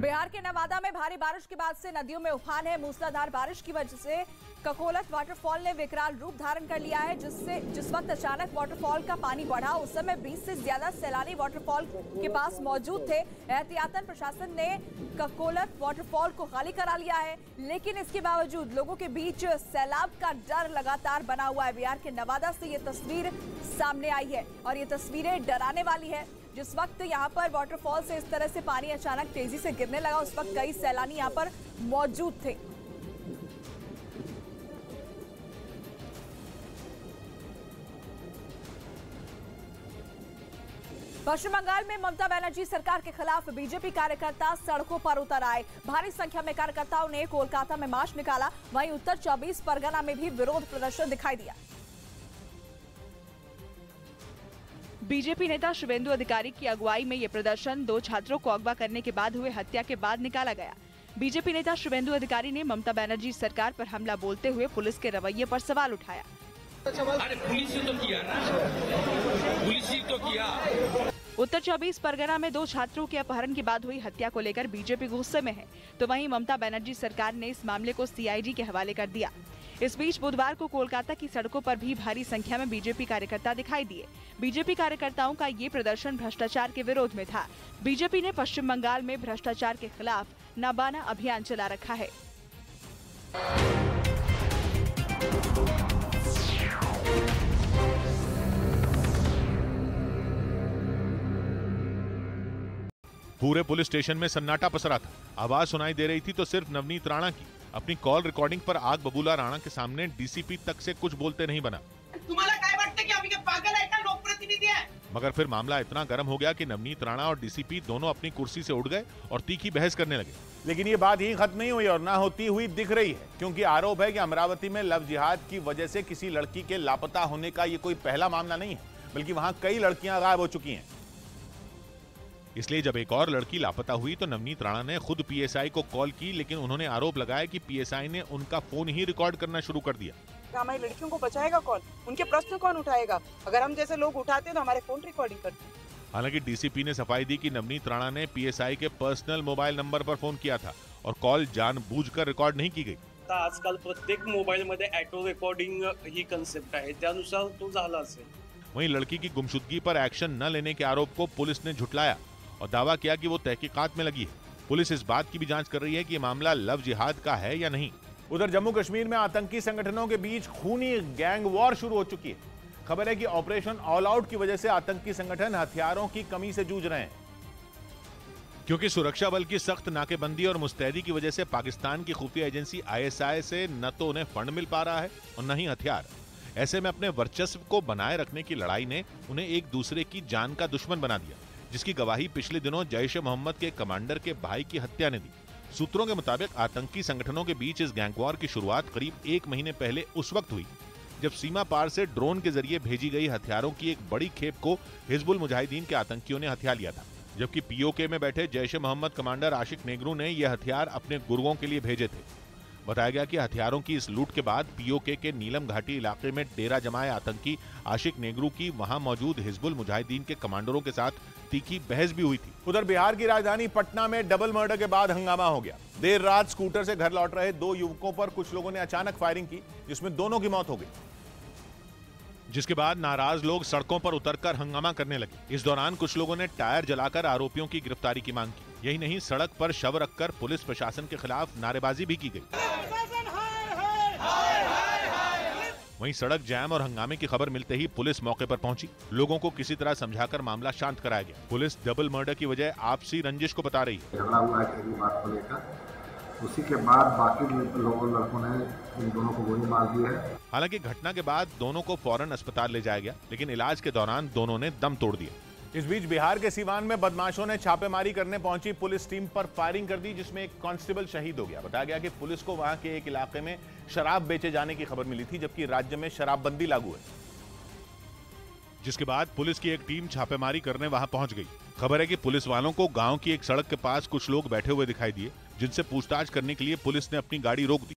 बिहार के नवादा में भारी बारिश के बाद से नदियों में उफान है। मूसलाधार बारिश की वजह से ककोलत वाटरफॉल ने विकराल रूप धारण कर लिया है, जिस वक्त अचानक वाटरफॉल का पानी बढ़ा उस समय 20 से ज्यादा सैलानी वाटरफॉल के पास मौजूद थे। एहतियातन प्रशासन ने ककोलत वाटरफॉल को खाली करा लिया है, लेकिन इसके बावजूद लोगों के बीच सैलाब का डर लगातार बना हुआ है। बिहार के नवादा से ये तस्वीर सामने आई है और ये तस्वीरें डराने वाली है। जिस वक्त यहाँ पर वाटरफॉल से इस तरह से पानी अचानक तेजी से गिरने लगा, उस वक्त कई सैलानी यहाँ पर मौजूद थे। पश्चिम बंगाल में ममता बनर्जी सरकार के खिलाफ बीजेपी कार्यकर्ता सड़कों पर उतर आए। भारी संख्या में कार्यकर्ताओं ने कोलकाता में मार्च निकाला, वहीं उत्तर 24 परगना में भी विरोध प्रदर्शन दिखाई दिया। बीजेपी नेता शुभेंदु अधिकारी की अगुवाई में ये प्रदर्शन 2 छात्रों को अगवा करने के बाद हुए हत्या के बाद निकाला गया। बीजेपी नेता शुभेंदु अधिकारी ने ममता बनर्जी सरकार पर हमला बोलते हुए पुलिस के रवैये पर सवाल उठाया। अरे पुलिस ने तो किया ना, पुलिस ने तो किया। उत्तर 24 परगना में 2 छात्रों के अपहरण के बाद हुई हत्या को लेकर बीजेपी गुस्से में है, तो वहीं ममता बनर्जी सरकार ने इस मामले को सीआईडी के हवाले कर दिया। इस बीच बुधवार को कोलकाता की सड़कों पर भी भारी संख्या में बीजेपी कार्यकर्ता दिखाई दिए। बीजेपी कार्यकर्ताओं का ये प्रदर्शन भ्रष्टाचार के विरोध में था। बीजेपी ने पश्चिम बंगाल में भ्रष्टाचार के खिलाफ नाबाना अभियान चला रखा है। पूरे पुलिस स्टेशन में सन्नाटा पसरा था। आवाज सुनाई दे रही थी तो सिर्फ नवनीत राणा की। अपनी कॉल रिकॉर्डिंग पर आग बबूला राणा के सामने डीसीपी तक से कुछ बोलते नहीं बना। तुम्हाला काय वाटतं की आम्ही काय पागल आहे का, लोकप्रतिनिधी आहे? मगर फिर मामला इतना गर्म हो गया कि नवनीत राणा और डीसीपी दोनों अपनी कुर्सी से उठ गए और तीखी बहस करने लगे। लेकिन ये बात यहीं खत्म नहीं हुई और ना होती हुई दिख रही है, क्योंकि आरोप है कि अमरावती में लव जिहाद की वजह से किसी लड़की के लापता होने का ये कोई पहला मामला नहीं है, बल्कि वहां कई लड़कियां गायब हो चुकी हैं। इसलिए जब एक और लड़की लापता हुई तो नवनीत राणा ने खुद पीएसआई को कॉल की, लेकिन उन्होंने आरोप लगाया कि पीएसआई ने उनका फोन ही रिकॉर्ड करना शुरू कर दिया। हमारी लड़कियों को बचाएगा कौन? उनके प्रश्न कौन उठाएगा? अगर हम जैसे लोग उठाते तो हमारे फोन रिकॉर्डिंग करते। हालांकि डीसीपी ने सफाई दी कि नवनीत राणा ने पीएसआई के पर्सनल मोबाइल नंबर पर फोन किया था और कॉल जानबूझकर रिकॉर्ड नहीं की गई। आजकाल प्रत्येक मोबाइल मध्ये ऑटो रिकॉर्डिंग ही कन्सेप्ट आहे, त्यानुसार तो झाला असेल। वहीं लड़की की गुमशुदगी पर एक्शन न लेने के आरोप को पुलिस ने झुटलाया और दावा किया कि वो तहकीकात में लगी है। पुलिस इस बात की भी जांच कर रही है कि ये मामला लव जिहाद का है या नहीं। उधर जम्मू कश्मीर में आतंकी संगठनों के बीच खूनी गैंग वॉर शुरू हो चुकी है। खबर है कि ऑपरेशन ऑल आउट की वजह से आतंकी संगठन हथियारों की कमी से जूझ रहे हैं। क्योंकि सुरक्षा बल की सख्त नाकेबंदी और मुस्तैदी की वजह से पाकिस्तान की खुफिया एजेंसी आईएसआई से न तो उन्हें फंड मिल पा रहा है और न ही हथियार। ऐसे में अपने वर्चस्व को बनाए रखने की लड़ाई ने उन्हें एक दूसरे की जान का दुश्मन बना दिया, जिसकी गवाही पिछले दिनों जैश ए मोहम्मद के कमांडर के भाई की हत्या ने दी। सूत्रों के मुताबिक आतंकी संगठनों के बीच इस गैंग वॉर की शुरुआत करीब 1 महीने पहले उस वक्त हुई जब सीमा पार से ड्रोन के जरिए भेजी गई हथियारों की एक बड़ी खेप को हिजबुल मुजाहिदीन के आतंकियों ने हथिया लिया था, जबकि पीओके में बैठे जैश ए मोहम्मद कमांडर आशिक नेगरू ने यह हथियार अपने गुर्गों के लिए भेजे थे। बताया गया कि हथियारों की इस लूट के बाद पीओके के नीलम घाटी इलाके में डेरा जमाए आतंकी आशिक नेगरू की वहां मौजूद हिजबुल मुजाहिदीन के कमांडरों के साथ तीखी बहस भी हुई थी। उधर बिहार की राजधानी पटना में डबल मर्डर के बाद हंगामा हो गया। देर रात स्कूटर से घर लौट रहे 2 युवकों पर कुछ लोगों ने अचानक फायरिंग की, जिसमें दोनों की मौत हो गई, जिसके बाद नाराज लोग सड़कों पर उतरकर हंगामा करने लगे। इस दौरान कुछ लोगों ने टायर जलाकर आरोपियों की गिरफ्तारी की मांग की। यही नहीं, सड़क पर शव रखकर पुलिस प्रशासन के खिलाफ नारेबाजी भी की गई। वहीं सड़क जैम और हंगामे की खबर मिलते ही पुलिस मौके पर पहुंची। लोगों को किसी तरह समझाकर मामला शांत कराया गया। पुलिस डबल मर्डर की वजह आपसी रंजिश को बता रही है। झगड़ा हुआ है तेरी बात को लेकर, उसी के बाद बाकी लड़कों ने इन दोनों को गोली मार दी है। हालांकि घटना के बाद दोनों को फौरन अस्पताल ले जाया गया, लेकिन इलाज के दौरान दोनों ने दम तोड़ दिया। इस बीच बिहार के सीवान में बदमाशों ने छापेमारी करने पहुंची पुलिस टीम पर फायरिंग कर दी, जिसमें एक कांस्टेबल शहीद हो गया। बताया गया कि पुलिस को वहां के एक इलाके में शराब बेचे जाने की खबर मिली थी, जबकि राज्य में शराबबंदी लागू है। जिसके बाद पुलिस की एक टीम छापेमारी करने वहां पहुंच गई। खबर है कि पुलिस वालों को गांव की एक सड़क के पास कुछ लोग बैठे हुए दिखाई दिए, जिनसे पूछताछ करने के लिए पुलिस ने अपनी गाड़ी रोक दी।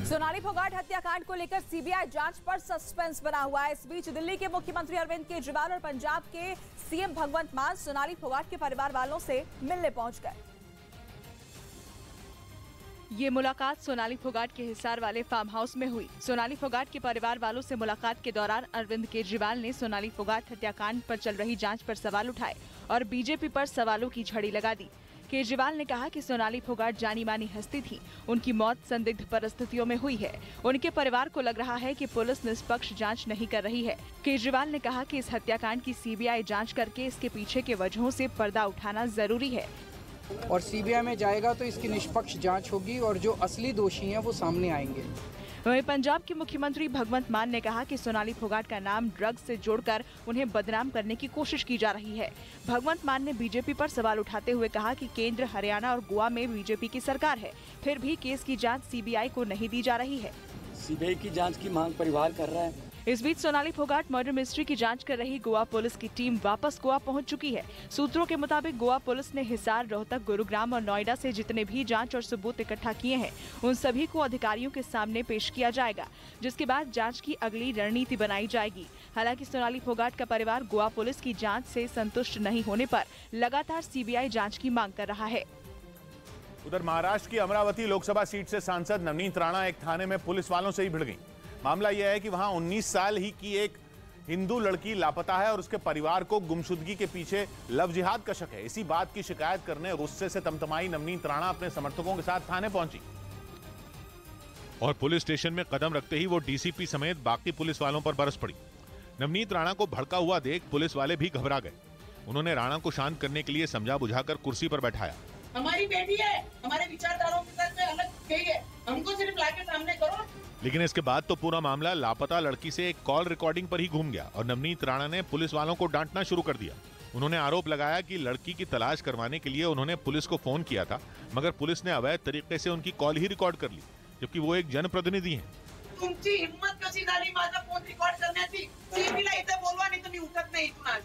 सोनाली फोगाट हत्याकांड हत्याकांड को लेकर सीबीआई जांच पर सस्पेंस बना हुआ है। इस बीच दिल्ली के मुख्यमंत्री अरविंद केजरीवाल और पंजाब के सीएम भगवंत मान सोनाली फोगाट के परिवार वालों से मिलने पहुंच गए। ये मुलाकात सोनाली फोगाट के हिसार वाले फार्म हाउस में हुई। सोनाली फोगाट के परिवार वालों से मुलाकात के दौरान अरविंद केजरीवाल ने सोनाली फोगाट हत्याकांड पर चल रही जांच पर सवाल उठाए और बीजेपी पर सवालों की झड़ी लगा दी। केजरीवाल ने कहा कि सोनाली फोगाट जानी मानी हस्ती थी, उनकी मौत संदिग्ध परिस्थितियों में हुई है। उनके परिवार को लग रहा है कि पुलिस निष्पक्ष जांच नहीं कर रही है। केजरीवाल ने कहा कि इस हत्याकांड की सीबीआई जांच करके इसके पीछे के वजहों से पर्दा उठाना जरूरी है और सीबीआई में जाएगा तो इसकी निष्पक्ष जांच होगी और जो असली दोषी हैं वो सामने आएंगे। वहीं पंजाब के मुख्यमंत्री भगवंत मान ने कहा कि सोनाली फोगाट का नाम ड्रग्स से जोड़कर उन्हें बदनाम करने की कोशिश की जा रही है। भगवंत मान ने बीजेपी पर सवाल उठाते हुए कहा कि केंद्र, हरियाणा और गोवा में बीजेपी की सरकार है, फिर भी केस की जांच सीबीआई को नहीं दी जा रही है। सीबीआई की जांच की मांग परिवार कर रहा है। इस बीच सोनाली फोगाट मर्डर मिस्ट्री की जांच कर रही गोवा पुलिस की टीम वापस गोवा पहुंच चुकी है। सूत्रों के मुताबिक गोवा पुलिस ने हिसार, रोहतक, गुरुग्राम और नोएडा से जितने भी जांच और सबूत इकट्ठा किए हैं उन सभी को अधिकारियों के सामने पेश किया जाएगा, जिसके बाद जांच की अगली रणनीति बनाई जाएगी। हालांकि सोनाली फोगाट का परिवार गोवा पुलिस की जाँच से संतुष्ट नहीं होने पर लगातार सीबीआई जाँच की मांग कर रहा है। उधर महाराष्ट्र की अमरावती लोकसभा सीट से सांसद नवनीत राणा एक थाने में पुलिस वालों से ही भिड़ गई। मामला यह है कि वहां 19 साल ही की एक हिंदू लड़की लापता है और उसके परिवार को गुमशुदगी के पीछे लव जिहाद का शक है। इसी बात की शिकायत करने गुस्से से तमतमाई नवनीत राणा अपने समर्थकों के साथ थाने पहुंची और पुलिस स्टेशन में कदम रखते ही वो डीसीपी समेत बाकी पुलिस वालों पर बरस पड़ी। नवनीत राणा को भड़का हुआ देख पुलिस वाले भी घबरा गए। उन्होंने राणा को शांत करने के लिए समझा बुझाकर कुर्सी पर बैठाया। हमारी बेटी है, हमारे विचारधाराओं के साथ में अलग गई है, हमको सिर्फ लाके सामने करो। लेकिन इसके बाद तो पूरा मामला लापता लड़की से एक कॉल रिकॉर्डिंग पर ही घूम गया और नवनीत राणा ने पुलिस वालों को डांटना शुरू कर दिया। उन्होंने आरोप लगाया कि लड़की की तलाश करवाने के लिए उन्होंने पुलिस को फोन किया था, मगर पुलिस ने अवैध तरीके से उनकी कॉल ही रिकॉर्ड कर ली, जबकि वो एक जनप्रतिनिधि हैं। तुमची हिम्मत कशी झाली माझा फोन रिकॉर्ड करण्याची? सीबीला इथे बोलवा नाही तर मी उठत नाही इथून आज।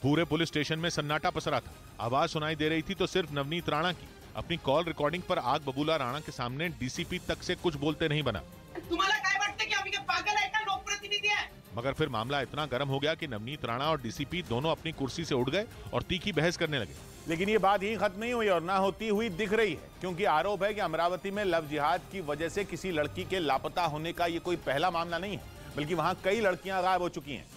पूरे पुलिस स्टेशन में सन्नाटा पसरा था। आवाज सुनाई दे रही थी तो सिर्फ नवनीत राणा की। अपनी कॉल रिकॉर्डिंग पर आग बबूला राणा के सामने डीसीपी तक से कुछ बोलते नहीं बना। तुम्हाला काय वाटतं की आम्ही काय पागल आहे का? लोकप्रतिनिधी आहे। मगर फिर मामला इतना गर्म हो गया कि नवनीत राणा और डीसीपी दोनों अपनी कुर्सी से उठ गए और तीखी बहस करने लगे। लेकिन ये बात यहीं खत्म नहीं हुई और ना होती हुई दिख रही है, क्योंकि आरोप है कि अमरावती में लव जिहाद की वजह से किसी लड़की के लापता होने का ये कोई पहला मामला नहीं है, बल्कि वहां कई लड़कियां गायब हो चुकी हैं।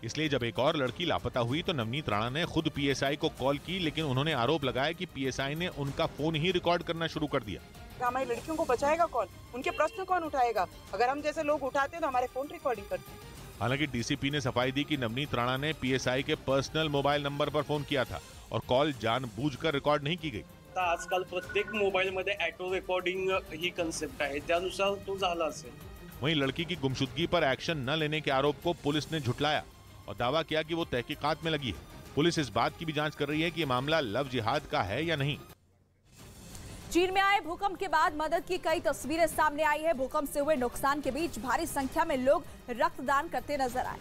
इसलिए जब एक और लड़की लापता हुई तो नवनीत राणा ने खुद पीएसआई को कॉल की, लेकिन उन्होंने आरोप लगाया कि पीएसआई ने उनका फोन ही रिकॉर्ड करना शुरू कर दिया। हमारी लड़कियों को बचाएगा कौन? उनके प्रश्न कौन उठाएगा? अगर हम जैसे लोग उठाते तो हमारे फोन रिकॉर्डिंग करते। हालांकि डीसीपी ने सफाई दी कि नवनीत राणा ने पीएसआई के पर्सनल मोबाइल नंबर पर फोन किया था और कॉल जानबूझकर रिकॉर्ड नहीं की गई। आजकाल प्रत्येक मोबाईल मध्ये ऑटो रेकॉर्डिंग ही कन्सेप्ट आहे, त्यानुसार तो झाला असेल। वहीं लड़की की गुमशुदगी पर एक्शन न लेने के आरोप को पुलिस ने झुठलाया और दावा किया कि वो तहकीकात में लगी है। पुलिस इस बात की भी जांच कर रही है कि ये मामला लव जिहाद का है या नहीं। चीन में आए भूकंप के बाद मदद की कई तस्वीरें सामने आई है। भूकंप से हुए नुकसान के बीच भारी संख्या में लोग रक्तदान करते नजर आए।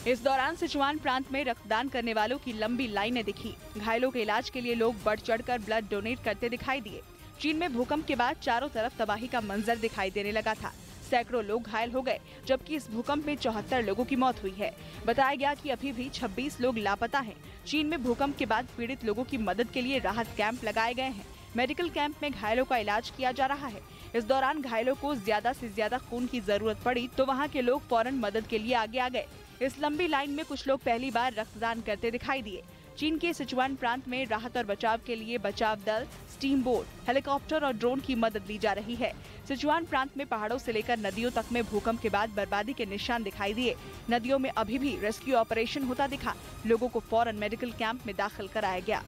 इस दौरान सिचुआन प्रांत में रक्तदान करने वालों की लंबी लाइनें दिखी। घायलों के इलाज के लिए लोग बढ़ चढ़कर ब्लड डोनेट करते दिखाई दिए। चीन में भूकंप के बाद चारों तरफ तबाही का मंजर दिखाई देने लगा था। सैकड़ों लोग घायल हो गए, जबकि इस भूकंप में 74 लोगों की मौत हुई है। बताया गया कि अभी भी 26 लोग लापता हैं। चीन में भूकंप के बाद पीड़ित लोगों की मदद के लिए राहत कैंप लगाए गए हैं। मेडिकल कैंप में घायलों का इलाज किया जा रहा है। इस दौरान घायलों को ज्यादा से ज्यादा खून की जरूरत पड़ी तो वहां के लोग फौरन मदद के लिए आगे आ गए। इस लंबी लाइन में कुछ लोग पहली बार रक्तदान करते दिखाई दिए। चीन के सिचुआन प्रांत में राहत और बचाव के लिए बचाव दल, स्टीम बोट, हेलीकॉप्टर और ड्रोन की मदद ली जा रही है। सिचुआन प्रांत में पहाड़ों से लेकर नदियों तक में भूकंप के बाद बर्बादी के निशान दिखाई दिए। नदियों में अभी भी रेस्क्यू ऑपरेशन होता दिखा। लोगों को फौरन मेडिकल कैंप में दाखिल कराया गया।